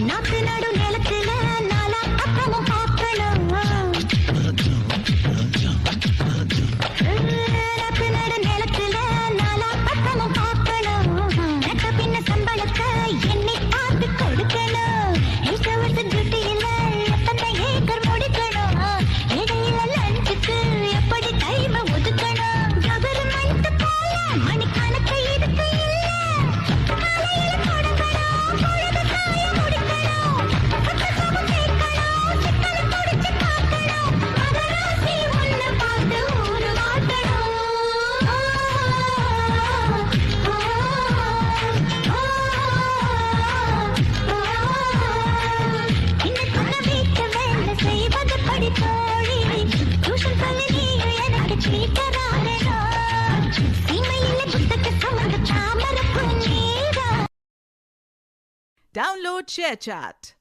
நாத்து நடு நிலத்துல நாலா பக்கமும் பார்க்கணும். நாத்து நடு நிலத்துல நாலா பக்கமும் பார்க்கணும். நட்ட பின்ன சம்பளத்தை எண்ணி பார்த்து கொடுக்கணும். 8 hours டியூட்டியில எத்தனை ஏக்கர் முடிக்கணும். இடையில லஞ்சுக்கு எப்படி டைம் ஒதுக்கணும். கவர்மெண்ட் போல மணிக்கணக்கு இதுக்கு இல்ல. காலையில தொடங்கணும், பொழுது காய முடிக்கணும். புத்தகமும் கேட்கணும், சிக்கலை முடிச்சு பார்க்கணும். மகராசி உன்னை பார்த்து ஊரு வாட்டணும். இன்னும் வீட்டு வேலை செய்வது படித்தோழி. டியூஷன் சொல்லி நீயும் எனக்கு சீட்டராகணும். சீமையில புத்தக சமந்த தாமரப்பு நீதான். Download ShareChat.